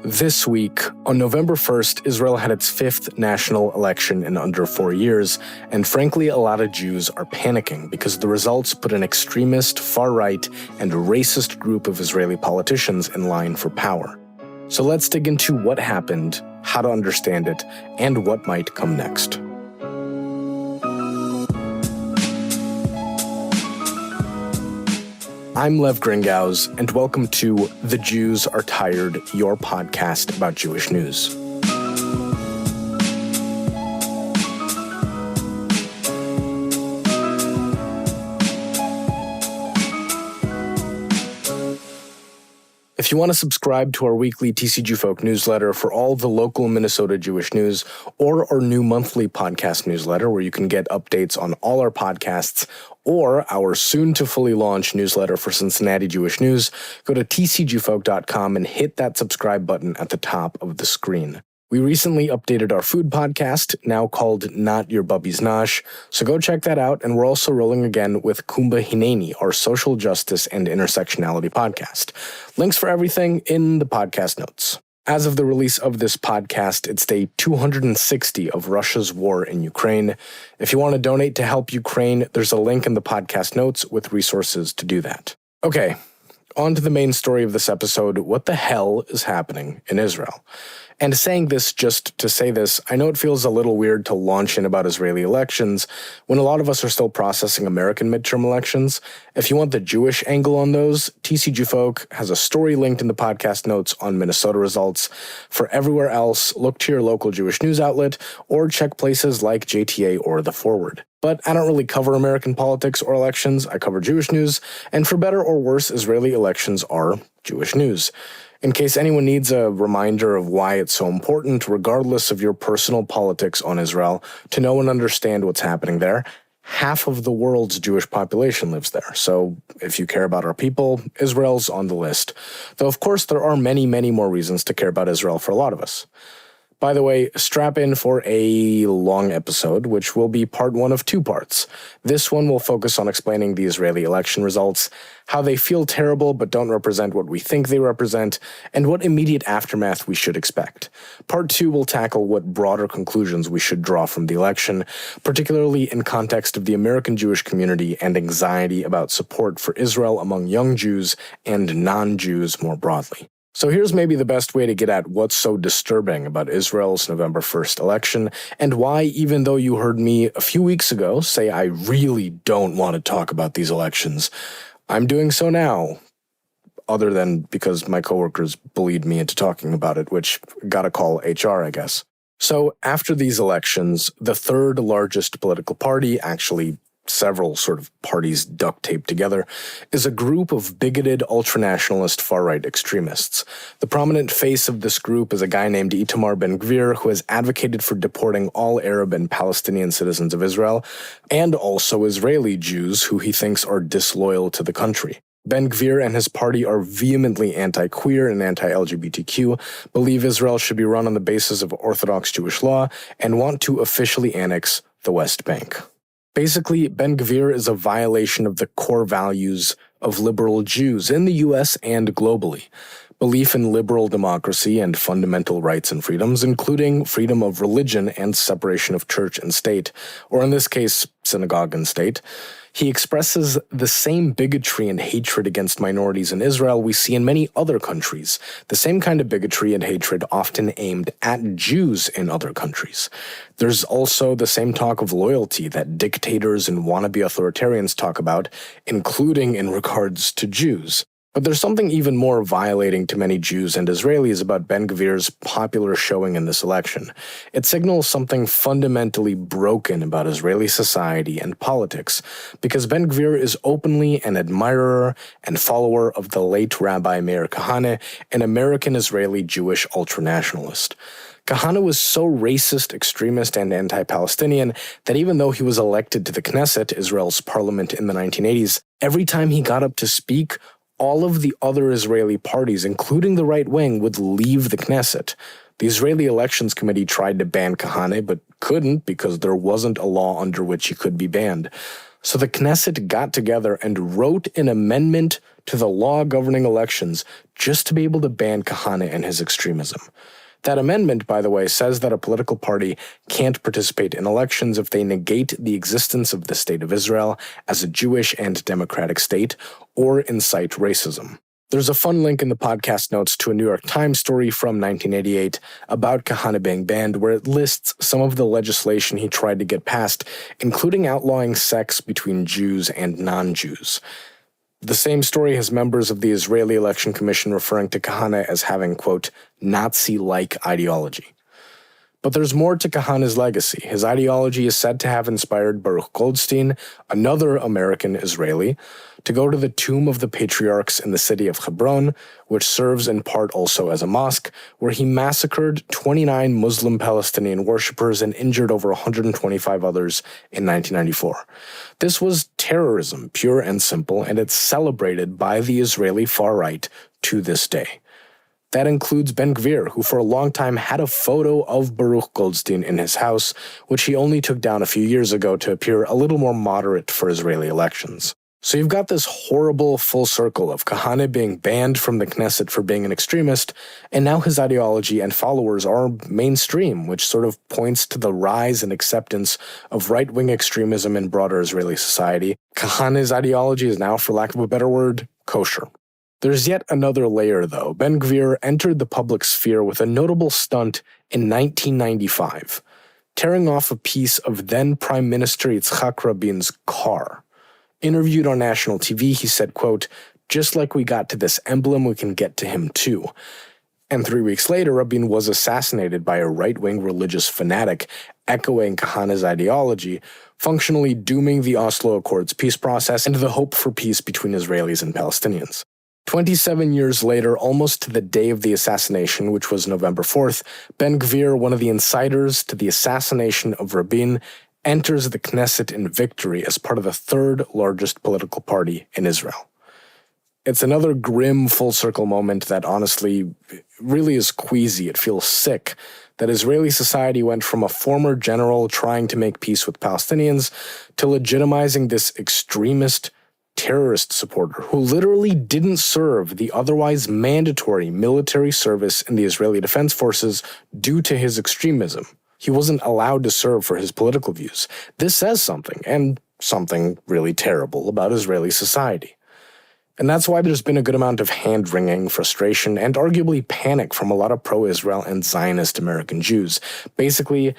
This week, on November 1st, Israel had its fifth national election in under 4 years, and frankly, a lot of Jews are panicking because the results put an extremist, far-right, and racist group of Israeli politicians in line for power. So let's dig into what happened, how to understand it, and what might come next. I'm Lev Gringaus, and welcome to The Jews Are Tired, your podcast about Jewish news. If you want to subscribe to our weekly TCG Folk newsletter for all the local Minnesota Jewish news, or our new monthly podcast newsletter where you can get updates on all our podcasts, or our soon-to-fully-launch newsletter for Cincinnati Jewish news, go to tcgfolk.com and hit that subscribe button at the top of the screen. We recently updated our food podcast, now called Not Your Bubby's Nosh, so go check that out, and we're also rolling again with Kumba Hineni, our social justice and intersectionality podcast. Links for everything in the podcast notes. As of the release of this podcast, it's day 260 of Russia's war in Ukraine. If you want to donate to help Ukraine, there's a link in the podcast notes with resources to do that. Okay, on to the main story of this episode. What the hell is happening in Israel? And saying this just to say this, I know it feels a little weird to launch in about Israeli elections when a lot of us are still processing American midterm elections. If you want the Jewish angle on those, TCG Folk has a story linked in the podcast notes on Minnesota results. For everywhere else, look to your local Jewish news outlet or check places like JTA or The Forward. But I don't really cover American politics or elections. I cover Jewish news, and for better or worse, Israeli elections are Jewish news. In case anyone needs a reminder of why it's so important, regardless of your personal politics on Israel, to know and understand what's happening there, half of the world's Jewish population lives there. So if you care about our people, Israel's on the list. Though, of course, there are many, many more reasons to care about Israel for a lot of us. By the way, strap in for a long episode, which will be part one of two parts. This one will focus on explaining the Israeli election results, how they feel terrible but don't represent what we think they represent, and what immediate aftermath we should expect. Part two will tackle what broader conclusions we should draw from the election, particularly in context of the American Jewish community and anxiety about support for Israel among young Jews and non-Jews more broadly. So here's maybe the best way to get at what's so disturbing about Israel's November 1st election, and why, even though you heard me a few weeks ago say I really don't want to talk about these elections, I'm doing so now, other than because my coworkers bullied me into talking about it, which gotta call HR, I guess. So after these elections, the third largest political party, actually several sort of parties duct taped together, is a group of bigoted ultranationalist far-right extremists. The prominent face of this group is a guy named Itamar Ben-Gvir, who has advocated for deporting all Arab and Palestinian citizens of Israel, and also Israeli Jews who he thinks are disloyal to the country. Ben-Gvir and his party are vehemently anti-queer and anti-LGBTQ, believe Israel should be run on the basis of Orthodox Jewish law, and want to officially annex the West Bank. Basically, Ben-Gvir is a violation of the core values of liberal Jews in the U.S. and globally. Belief in liberal democracy and fundamental rights and freedoms, including freedom of religion and separation of church and state, or in this case, synagogue and state. He expresses the same bigotry and hatred against minorities in Israel we see in many other countries, the same kind of bigotry and hatred often aimed at Jews in other countries. There's also the same talk of loyalty that dictators and wannabe authoritarians talk about, including in regards to Jews. But there's something even more violating to many Jews and Israelis about Ben-Gvir's popular showing in this election. It signals something fundamentally broken about Israeli society and politics, because Ben-Gvir is openly an admirer and follower of the late Rabbi Meir Kahane, an American-Israeli Jewish ultranationalist. Kahane was so racist, extremist, and anti-Palestinian that even though he was elected to the Knesset, Israel's parliament in the 1980s, every time he got up to speak, all of the other Israeli parties, including the right wing, would leave the Knesset. The Israeli Elections Committee tried to ban Kahane, but couldn't because there wasn't a law under which he could be banned. So the Knesset got together and wrote an amendment to the law governing elections just to be able to ban Kahane and his extremism. That amendment, by the way, says that a political party can't participate in elections if they negate the existence of the State of Israel as a Jewish and democratic state or incite racism. There's a fun link in the podcast notes to a New York Times story from 1988 about Kahane being banned, where it lists some of the legislation he tried to get passed, including outlawing sex between Jews and non-Jews. The same story has members of the Israeli Election Commission referring to Kahane as having, quote, Nazi-like ideology. But there's more to Kahane's legacy. His ideology is said to have inspired Baruch Goldstein, another American Israeli, to go to the tomb of the patriarchs in the city of Hebron, which serves in part also as a mosque, where he massacred 29 Muslim Palestinian worshippers and injured over 125 others in 1994. This was terrorism, pure and simple, and it's celebrated by the Israeli far-right to this day. That includes Ben Gvir, who for a long time had a photo of Baruch Goldstein in his house, which he only took down a few years ago to appear a little more moderate for Israeli elections. So you've got this horrible full circle of Kahane being banned from the Knesset for being an extremist, and now his ideology and followers are mainstream, which sort of points to the rise and acceptance of right-wing extremism in broader Israeli society. Kahane's ideology is now, for lack of a better word, kosher. There's yet another layer, though. Ben Gvir entered the public sphere with a notable stunt in 1995, tearing off a piece of then Prime Minister Yitzhak Rabin's car. Interviewed on national TV, he said, quote, just like we got to this emblem, we can get to him too. And 3 weeks later, Rabin was assassinated by a right-wing religious fanatic, echoing Kahane's ideology, functionally dooming the Oslo Accords peace process and the hope for peace between Israelis and Palestinians. 27 years later, almost to the day of the assassination, which was November 4th, Ben Gvir, one of the insiders to the assassination of Rabin, enters the Knesset in victory as part of the third largest political party in Israel. It's another grim full-circle moment that honestly really is queasy. It feels sick that Israeli society went from a former general trying to make peace with Palestinians to legitimizing this extremist terrorist supporter who literally didn't serve the otherwise mandatory military service in the Israeli Defense Forces due to his extremism. He wasn't allowed to serve for his political views. This says something, and something really terrible, about Israeli society. And that's why there's been a good amount of hand-wringing, frustration, and arguably panic from a lot of pro-Israel and Zionist American Jews. Basically,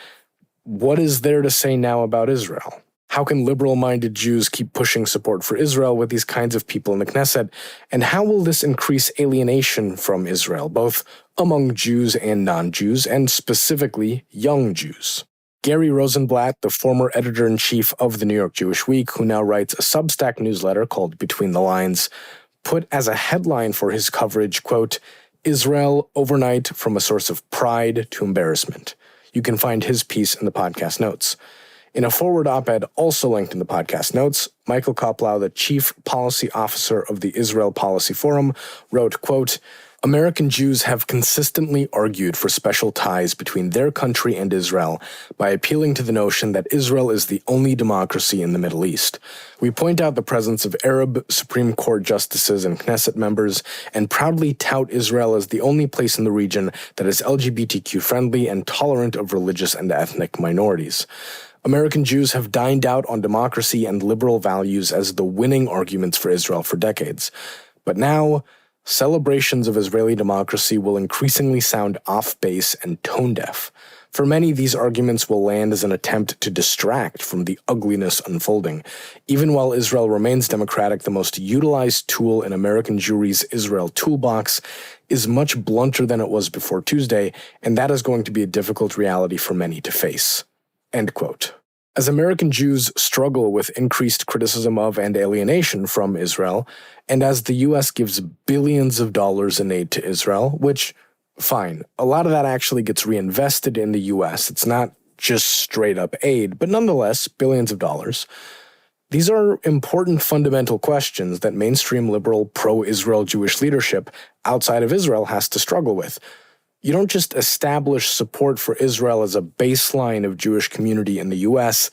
what is there to say now about Israel? How can liberal-minded Jews keep pushing support for Israel with these kinds of people in the Knesset? And how will this increase alienation from Israel, both among Jews and non-Jews, and specifically young Jews? Gary Rosenblatt, the former editor-in-chief of the New York Jewish Week, who now writes a Substack newsletter called Between the Lines, put as a headline for his coverage, quote, Israel overnight from a source of pride to embarrassment. You can find his piece in the podcast notes. In a forward op-ed also linked in the podcast notes, Michael Koplow, the chief policy officer of the Israel Policy Forum, wrote, quote, American Jews have consistently argued for special ties between their country and Israel by appealing to the notion that Israel is the only democracy in the Middle East. We point out the presence of Arab Supreme Court justices and Knesset members and proudly tout Israel as the only place in the region that is LGBTQ-friendly and tolerant of religious and ethnic minorities. American Jews have dined out on democracy and liberal values as the winning arguments for Israel for decades. But now, celebrations of Israeli democracy will increasingly sound off-base and tone-deaf. For many, these arguments will land as an attempt to distract from the ugliness unfolding. Even while Israel remains democratic, the most utilized tool in American Jewry's Israel toolbox is much blunter than it was before Tuesday, and that is going to be a difficult reality for many to face. End quote. As American Jews struggle with increased criticism of and alienation from Israel, and as the U.S. gives billions of dollars in aid to Israel, which, fine, a lot of that actually gets reinvested in the U.S., it's not just straight-up aid, but nonetheless, billions of dollars. These are important fundamental questions that mainstream liberal pro-Israel Jewish leadership outside of Israel has to struggle with. You don't just establish support for Israel as a baseline of Jewish community in the U.S.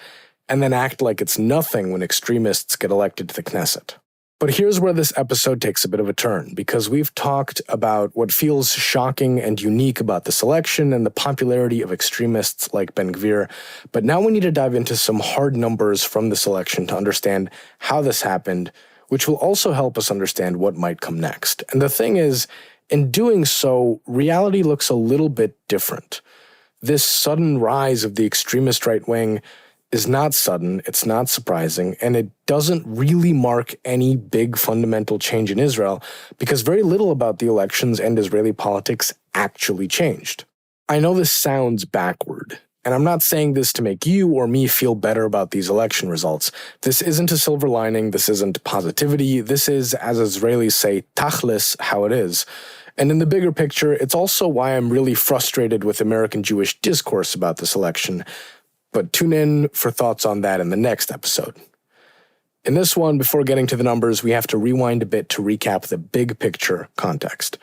and then act like it's nothing when extremists get elected to the Knesset. But here's where this episode takes a bit of a turn, because we've talked about what feels shocking and unique about this election and the popularity of extremists like Ben Gvir, but now we need to dive into some hard numbers from this election to understand how this happened, which will also help us understand what might come next. And the thing is, in doing so, reality looks a little bit different. This sudden rise of the extremist right wing is not sudden, it's not surprising, and it doesn't really mark any big fundamental change in Israel because very little about the elections and Israeli politics actually changed. I know this sounds backward, and I'm not saying this to make you or me feel better about these election results. This isn't a silver lining, this isn't positivity, this is, as Israelis say, tachlis, how it is. And in the bigger picture, it's also why I'm really frustrated with American Jewish discourse about this election. But tune in for thoughts on that in the next episode. In this one, before getting to the numbers, we have to rewind a bit to recap the big picture context.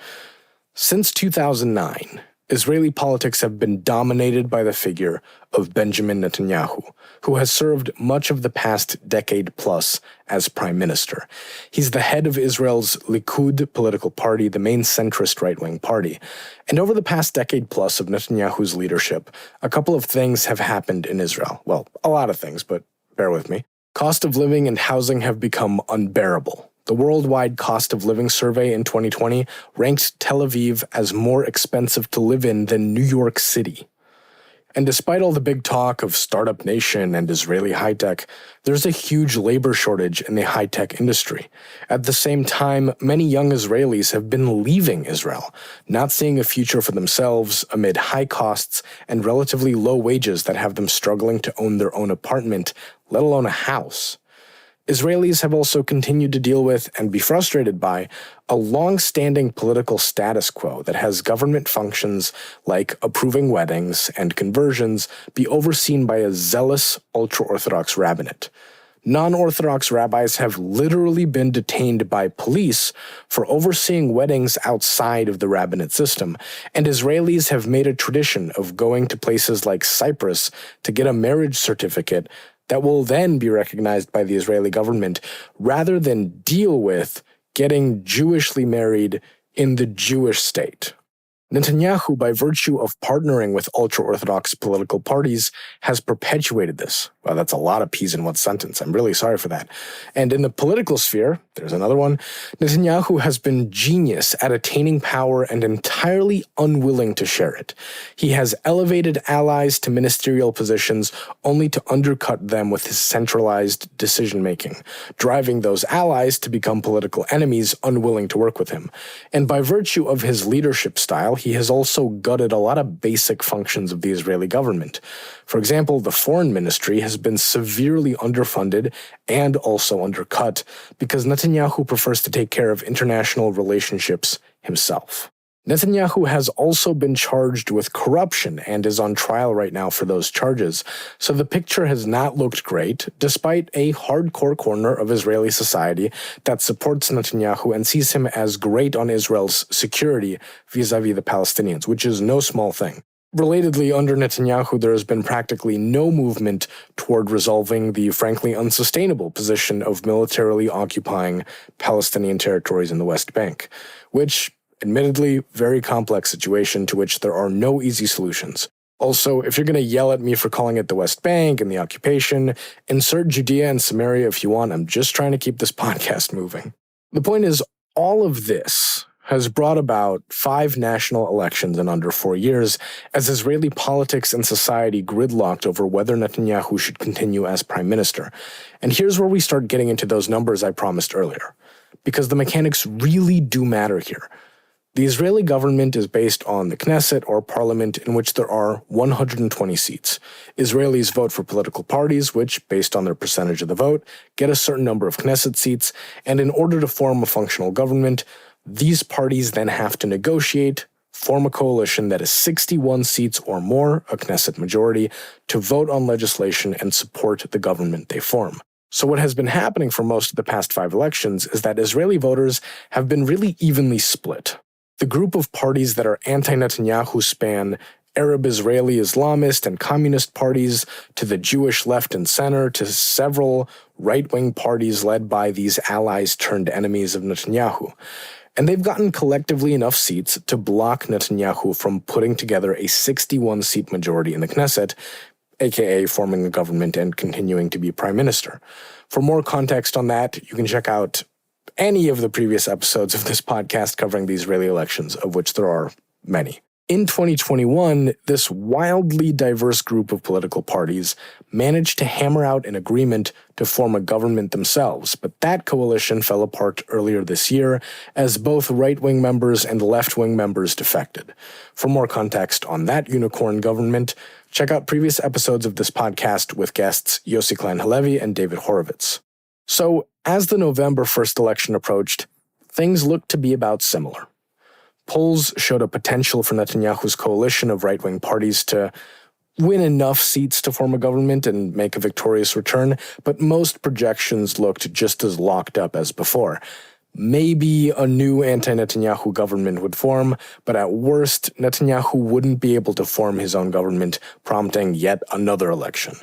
Since 2009, Israeli politics have been dominated by the figure of Benjamin Netanyahu, who has served much of the past decade plus as prime minister. He's the head of Israel's Likud political party, the main centrist right-wing party. And over the past decade plus of Netanyahu's leadership, a couple of things have happened in Israel. Well, a lot of things, but bear with me. Cost of living and housing have become unbearable. The Worldwide Cost of Living Survey in 2020 ranked Tel Aviv as more expensive to live in than New York City. And despite all the big talk of Startup Nation and Israeli high-tech, there's a huge labor shortage in the high-tech industry. At the same time, many young Israelis have been leaving Israel, not seeing a future for themselves amid high costs and relatively low wages that have them struggling to own their own apartment, let alone a house. Israelis have also continued to deal with and be frustrated by a long-standing political status quo that has government functions like approving weddings and conversions be overseen by a zealous ultra-Orthodox rabbinate. Non-Orthodox rabbis have literally been detained by police for overseeing weddings outside of the rabbinate system, and Israelis have made a tradition of going to places like Cyprus to get a marriage certificate that will then be recognized by the Israeli government, rather than deal with getting Jewishly married in the Jewish state. Netanyahu, by virtue of partnering with ultra-Orthodox political parties, has perpetuated this. Wow, that's a lot of P's in one sentence. I'm really sorry for that. And in the political sphere, there's another one, Netanyahu has been genius at attaining power and entirely unwilling to share it. He has elevated allies to ministerial positions only to undercut them with his centralized decision-making, driving those allies to become political enemies unwilling to work with him. And by virtue of his leadership style, he has also gutted a lot of basic functions of the Israeli government. For example, the foreign ministry has been severely underfunded and also undercut because Netanyahu prefers to take care of international relationships himself. Netanyahu has also been charged with corruption and is on trial right now for those charges, so the picture has not looked great, despite a hardcore corner of Israeli society that supports Netanyahu and sees him as great on Israel's security vis-a-vis the Palestinians, which is no small thing. Relatedly, under Netanyahu, there has been practically no movement toward resolving the frankly unsustainable position of militarily occupying Palestinian territories in the West Bank, which, admittedly, very complex situation to which there are no easy solutions. Also, if you're going to yell at me for calling it the West Bank and the occupation, insert Judea and Samaria if you want. I'm just trying to keep this podcast moving. The point is, all of this has brought about 5 national elections in under 4 years as Israeli politics and society gridlocked over whether Netanyahu should continue as prime minister. And here's where we start getting into those numbers I promised earlier, because the mechanics really do matter here. The Israeli government is based on the Knesset, or parliament, in which there are 120 seats. Israelis vote for political parties, which, based on their percentage of the vote, get a certain number of Knesset seats, and in order to form a functional government, these parties then have to negotiate, form a coalition that is 61 seats or more, a Knesset majority, to vote on legislation and support the government they form. So what has been happening for most of the past 5 elections is that Israeli voters have been really evenly split. The group of parties that are anti-Netanyahu span Arab Israeli Islamist and communist parties to the Jewish left and center to several right-wing parties led by these allies turned enemies of Netanyahu. And they've gotten collectively enough seats to block Netanyahu from putting together a 61-seat majority in the Knesset, aka forming a government and continuing to be prime minister. For more context on that, you can check out any of the previous episodes of this podcast covering the Israeli elections, of which there are many. In 2021, this wildly diverse group of political parties managed to hammer out an agreement to form a government themselves, but that coalition fell apart earlier this year as both right-wing members and left-wing members defected. For more context on that unicorn government, check out previous episodes of this podcast with guests Yossi Klein Halevi and David Horowitz. So, as the November 1st election approached, things looked to be about similar. Polls showed a potential for Netanyahu's coalition of right-wing parties to win enough seats to form a government and make a victorious return, but most projections looked just as locked up as before. Maybe a new anti-Netanyahu government would form, but at worst, Netanyahu wouldn't be able to form his own government, prompting yet another election.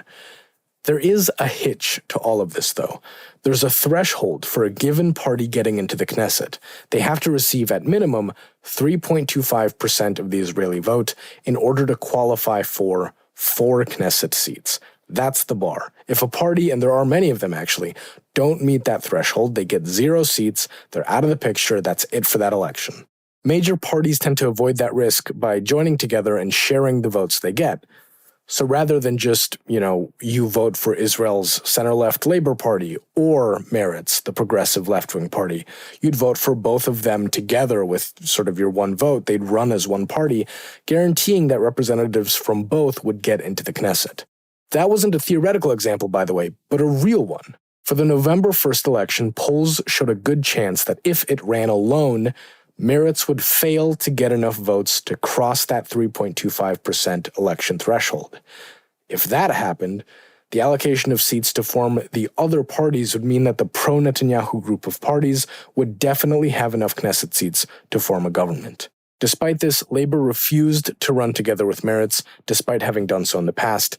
There is a hitch to all of this, though. There's a threshold for a given party getting into the Knesset. They have to receive, at minimum, 3.25% of the Israeli vote in order to qualify for 4 Knesset seats. That's the bar. If a party, and there are many of them actually, don't meet that threshold, they get 0 seats, they're out of the picture, that's it for that election. Major parties tend to avoid that risk by joining together and sharing the votes they get. So rather than just, you vote for Israel's center-left Labor Party or Meretz, the progressive left-wing party, you'd vote for both of them together with sort of your one vote. They'd run as one party, guaranteeing that representatives from both would get into the Knesset. That wasn't a theoretical example, by the way, but a real one. For the November 1st election, polls showed a good chance that if it ran alone, Meretz would fail to get enough votes to cross that 3.25% election threshold. If that happened, the allocation of seats to form the other parties would mean that the pro-Netanyahu group of parties would definitely have enough Knesset seats to form a government. Despite this, Labor refused to run together with Meretz, despite having done so in the past.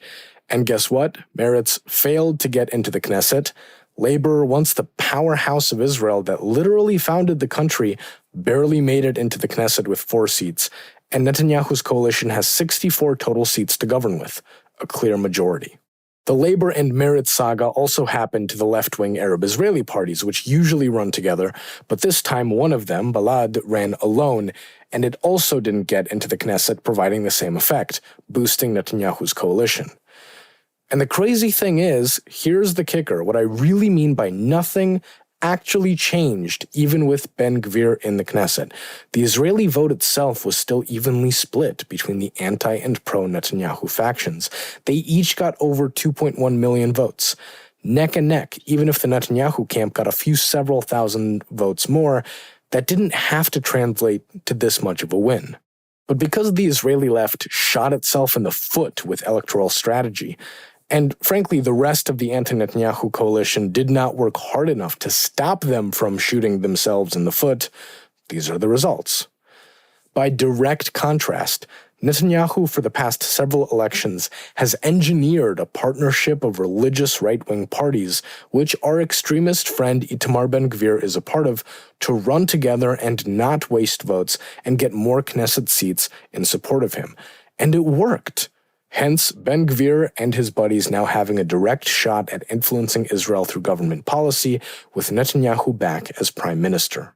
And guess what? Meretz failed to get into the Knesset. Labor, once the powerhouse of Israel that literally founded the country, barely made it into the Knesset with 4 seats, and Netanyahu's coalition has 64 total seats to govern with, a clear majority. The Labor and Meretz saga also happened to the left-wing Arab Israeli parties, which usually run together, but this time one of them, Balad, ran alone, and it also didn't get into the Knesset, providing the same effect, boosting Netanyahu's coalition. And the crazy thing is, here's the kicker, what I really mean by nothing actually changed even with Ben Gvir in the Knesset. The Israeli vote itself was still evenly split between the anti- and pro-Netanyahu factions. They each got over 2.1 million votes. Neck and neck, even if the Netanyahu camp got a few several thousand votes more, that didn't have to translate to this much of a win. But because the Israeli left shot itself in the foot with electoral strategy, and frankly, the rest of the anti-Netanyahu coalition did not work hard enough to stop them from shooting themselves in the foot, these are the results. By direct contrast, Netanyahu, for the past several elections, has engineered a partnership of religious right-wing parties, which our extremist friend Itamar Ben-Gvir is a part of, to run together and not waste votes and get more Knesset seats in support of him. And it worked. Hence, Ben-Gvir and his buddies now having a direct shot at influencing Israel through government policy, with Netanyahu back as prime minister.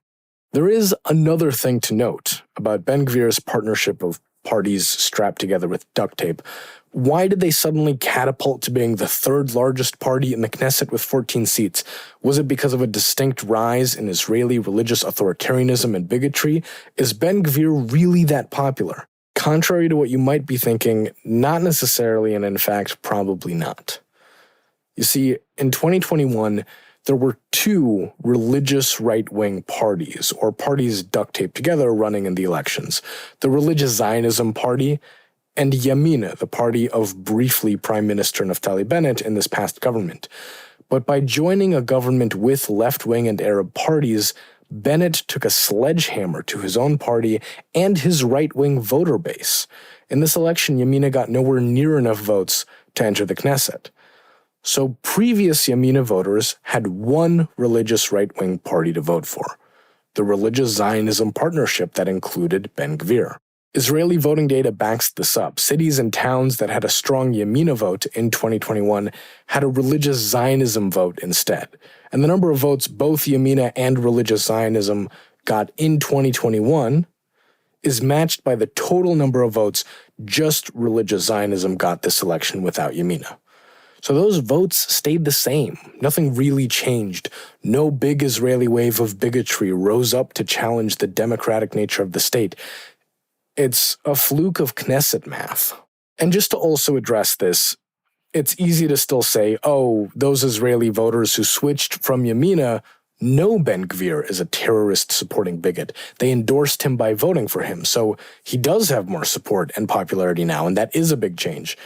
There is another thing to note about Ben-Gvir's partnership of parties strapped together with duct tape. Why did they suddenly catapult to being the 3rd largest party in the Knesset with 14 seats? Was it because of a distinct rise in Israeli religious authoritarianism and bigotry? Is Ben-Gvir really that popular? Contrary to what you might be thinking, not necessarily, and in fact, probably not. You see, in 2021, there were 2 religious right-wing parties, or parties duct taped together, running in the elections. The Religious Zionism Party and Yamina, the party of briefly Prime Minister Naftali Bennett in this past government. But by joining a government with left-wing and Arab parties, Bennett took a sledgehammer to his own party and his right-wing voter base. In this election, Yamina got nowhere near enough votes to enter the Knesset. So previous Yamina voters had one religious right-wing party to vote for, the Religious Zionism Partnership that included Ben Gvir. Israeli voting data backs this up. Cities and towns that had a strong Yamina vote in 2021 had a Religious Zionism vote instead. And the number of votes both Yamina and Religious Zionism got in 2021 is matched by the total number of votes just Religious Zionism got this election without Yamina. So those votes stayed the same. Nothing really changed. No big Israeli wave of bigotry rose up to challenge the democratic nature of the state. It's a fluke of Knesset math. And just to also address this, it's easy to still say, oh, those Israeli voters who switched from Yamina know Ben Gvir is a terrorist-supporting bigot. They endorsed him by voting for him, so he does have more support and popularity now, and that is a big change.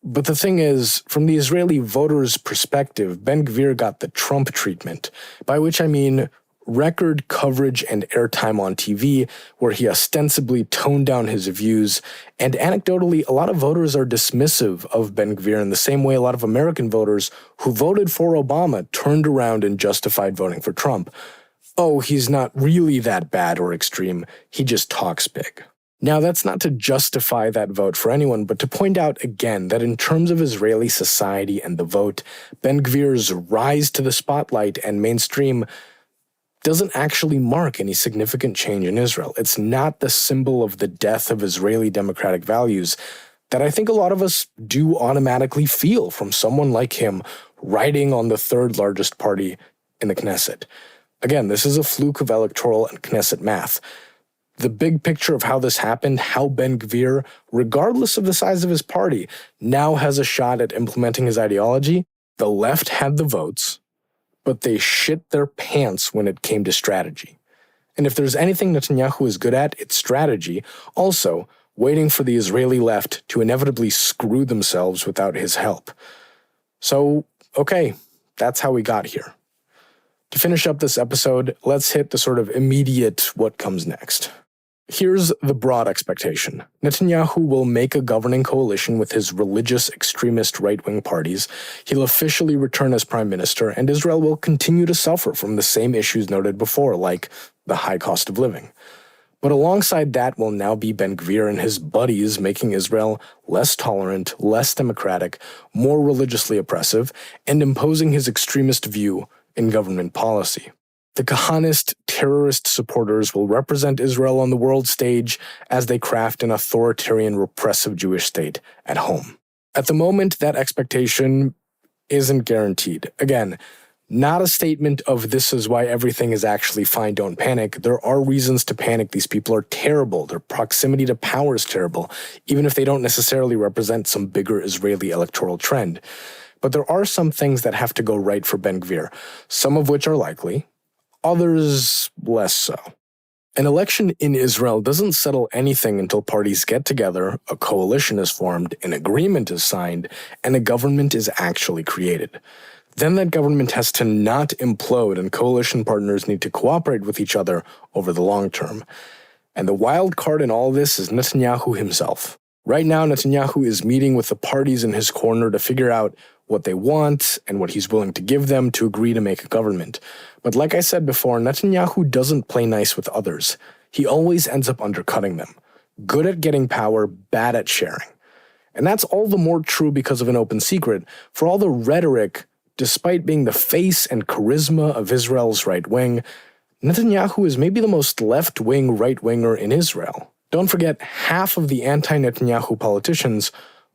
But the thing is, from the Israeli voters' perspective, Ben Gvir got the Trump treatment, by which I mean record coverage and airtime on TV, where he ostensibly toned down his views, and anecdotally, a lot of voters are dismissive of Ben Gvir in the same way a lot of American voters who voted for Obama turned around and justified voting for Trump. Oh, he's not really that bad or extreme, he just talks big. Now, that's not to justify that vote for anyone, but to point out again that in terms of Israeli society and the vote, Ben Gvir's rise to the spotlight and mainstream doesn't actually mark any significant change in Israel. It's not the symbol of the death of Israeli democratic values that I think a lot of us do automatically feel from someone like him riding on the third largest party in the Knesset. Again, this is a fluke of electoral and Knesset math. The big picture of how this happened, how Ben Gvir, regardless of the size of his party, now has a shot at implementing his ideology. The left had the votes, but they shit their pants when it came to strategy. And if there's anything Netanyahu is good at, it's strategy. Also, waiting for the Israeli left to inevitably screw themselves without his help. So, okay, that's how we got here. To finish up this episode, let's hit the sort of immediate what comes next. Here's the broad expectation. Netanyahu will make a governing coalition with his religious extremist right-wing parties. He'll officially return as prime minister, and Israel will continue to suffer from the same issues noted before, like the high cost of living. But alongside that will now be Ben Gvir and his buddies making Israel less tolerant, less democratic, more religiously oppressive, and imposing his extremist view in government policy. The Kahanist terrorist supporters will represent Israel on the world stage as they craft an authoritarian, repressive Jewish state at home. At the moment, that expectation isn't guaranteed. Again, not a statement of this is why everything is actually fine, don't panic. There are reasons to panic. These people are terrible. Their proximity to power is terrible, even if they don't necessarily represent some bigger Israeli electoral trend. But there are some things that have to go right for Ben Gvir, some of which are likely, others less so. An election in Israel doesn't settle anything until parties get together, a coalition is formed, an agreement is signed, and a government is actually created. Then that government has to not implode, and coalition partners need to cooperate with each other over the long term. And the wild card in all this is Netanyahu himself. Right now, Netanyahu is meeting with the parties in his corner to figure out what they want and what he's willing to give them to agree to make a government. But like I said before, Netanyahu doesn't play nice with others. He always ends up undercutting them. Good at getting power, bad at sharing. And that's all the more true because of an open secret. For all the rhetoric, despite being the face and charisma of Israel's right wing, Netanyahu is maybe the most left-wing right-winger in Israel. Don't forget, half of the anti-Netanyahu politicians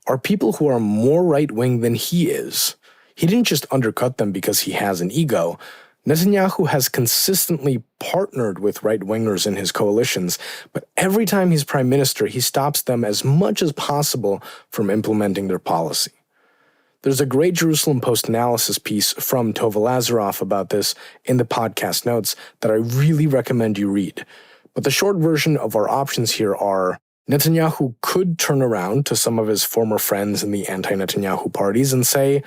are people who are more right-wing than he is. He didn't just undercut them because he has an ego. Netanyahu has consistently partnered with right-wingers in his coalitions, but every time he's prime minister, he stops them as much as possible from implementing their policy. There's a great Jerusalem Post analysis piece from Tova Lazaroff about this in the podcast notes that I really recommend you read. But the short version of our options here are Netanyahu could turn around to some of his former friends in the anti-Netanyahu parties and say,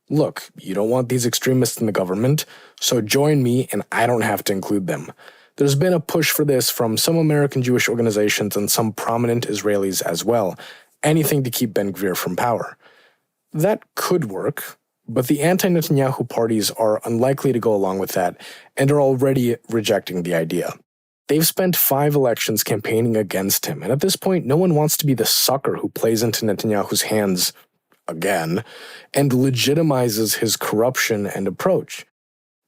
look, you don't want these extremists in the government, so join me and I don't have to include them. There's been a push for this from some American Jewish organizations and some prominent Israelis as well. Anything to keep Ben Gvir from power. That could work, but the anti-Netanyahu parties are unlikely to go along with that and are already rejecting the idea. They've spent 5 elections campaigning against him, and at this point, no one wants to be the sucker who plays into Netanyahu's hands again and legitimizes his corruption and approach.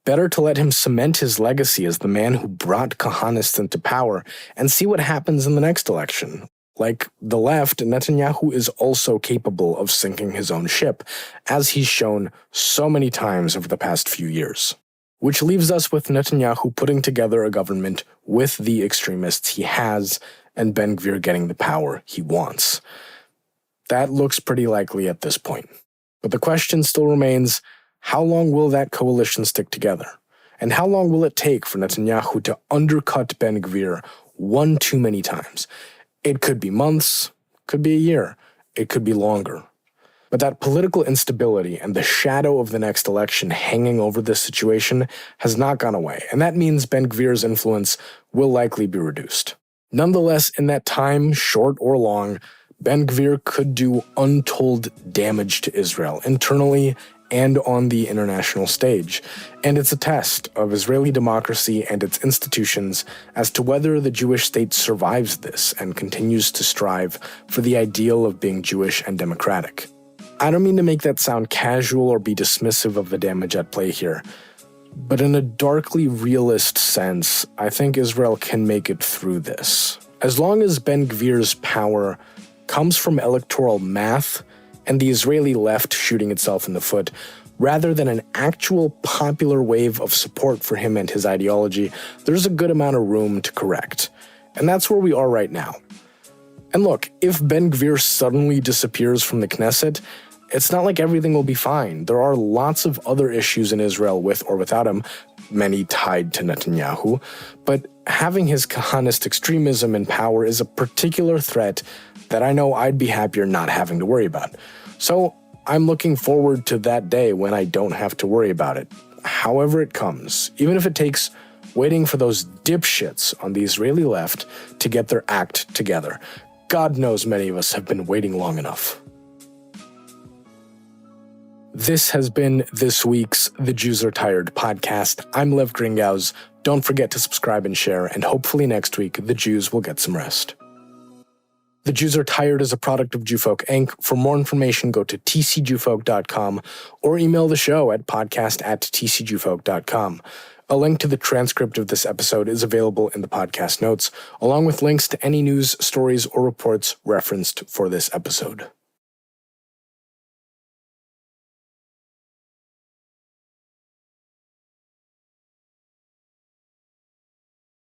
Better to let him cement his legacy as the man who brought Kahanists into power and see what happens in the next election. Like the left, Netanyahu is also capable of sinking his own ship, as he's shown so many times over the past few years. Which leaves us with Netanyahu putting together a government with the extremists he has and Ben Gvir getting the power he wants. That looks pretty likely at this point. But the question still remains, how long will that coalition stick together? And how long will it take for Netanyahu to undercut Ben Gvir one too many times? It could be months, could be a year, it could be longer. But that political instability and the shadow of the next election hanging over this situation has not gone away, and that means Ben Gvir's influence will likely be reduced. Nonetheless, in that time, short or long, Ben Gvir could do untold damage to Israel, internally and on the international stage. And it's a test of Israeli democracy and its institutions as to whether the Jewish state survives this and continues to strive for the ideal of being Jewish and democratic. I don't mean to make that sound casual or be dismissive of the damage at play here, but in a darkly realist sense, I think Israel can make it through this. As long as Ben Gvir's power comes from electoral math and the Israeli left shooting itself in the foot, rather than an actual popular wave of support for him and his ideology, there's a good amount of room to correct. And that's where we are right now. And look, if Ben Gvir suddenly disappears from the Knesset, it's not like everything will be fine. There are lots of other issues in Israel with or without him, many tied to Netanyahu, but having his Kahanist extremism in power is a particular threat that I know I'd be happier not having to worry about. So I'm looking forward to that day when I don't have to worry about it, however it comes, even if it takes waiting for those dipshits on the Israeli left to get their act together. God knows many of us have been waiting long enough. This has been this week's The Jews Are Tired podcast. I'm Lev Gringauz. Don't forget to subscribe and share, and hopefully next week the Jews will get some rest. The Jews Are Tired is a product of Jewfolk Inc. For more information, go to tcjewfolk.com or email the show at podcast@tcjewfolk.com. A link to the transcript of this episode is available in the podcast notes, along with links to any news, stories, or reports referenced for this episode.